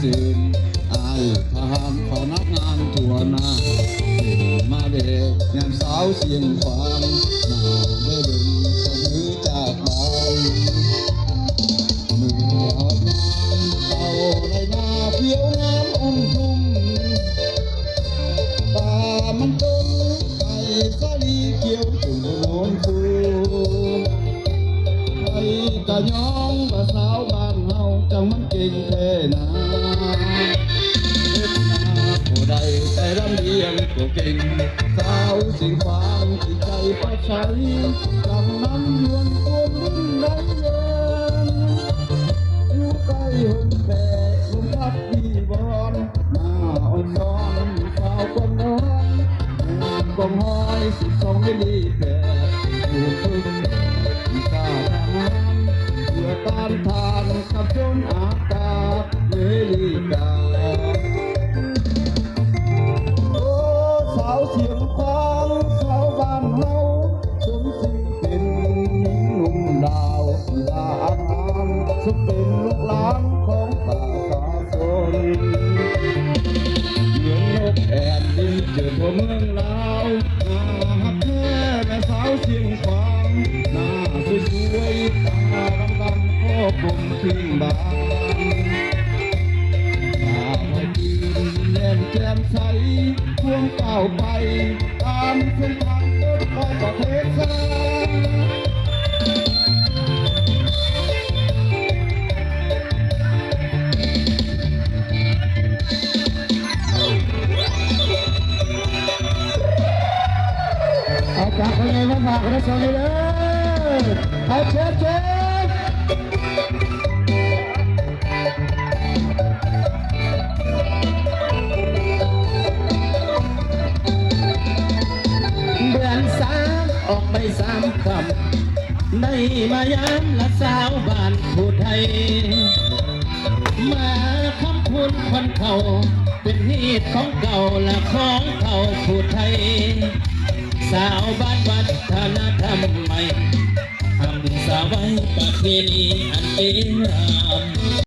สื่นอายทหารขอนักงานทั่วหน้ามาเด็กงานสาวเสียงความหนาวได้ดึงสะดือจากบ้านมือหอบน้ำเต่าในนาเพียวน้ำอุ่นทุ่มป่ามันต้นไผ่สาลีเขียวถึงโนนฟูไอ้กะย้องกะสาวบ้านเฮาจังมันเก่งแท้นาผู้ใดแต่รำเรียงตัวเก่งสาวสิ่งความที่ใจประชัยจังนั้นยวนตัวนิ่งได้เย็นอยู่ใกล้หุ่นแปดหุ่นพับดีบอนหน้าอ่อนซ้อนสาวคนน้อยกองห้อย12ไม่ดีแก่อยู่พึ่งข้าทหารเพื่อต้านทานกับชนอากาศเมริกาสาวเสียงฟังสาวบ้านเฮาสมศรีเป็นหญิงหนุ่มดาวลาอาหารสมเป็นลูกหลานของป่าสาชนเหมือนนกแอ่นบินเจอทั่วเมืองลาวหน้าฮักแท้แม่สาวเสียงฟังหน้าสวยๆตาดำๆข้อกลมทิ้งบางแจ่มใสควงก้าวไปตามเส้นทางรถไฟประเทศไทยเอาจากคนไหนมาฝากเราส่งเลยเอาเชิญออกไปสามคำในมายามละสาวบ้านผู้ไทยมาคำพูดคนเขาเป็นฮีตของเก่าและของเขาผู้ไทยสาวบ้านวัฒนธรรมใหม่ทำสาวไว้ประเพณีอันเป็นราม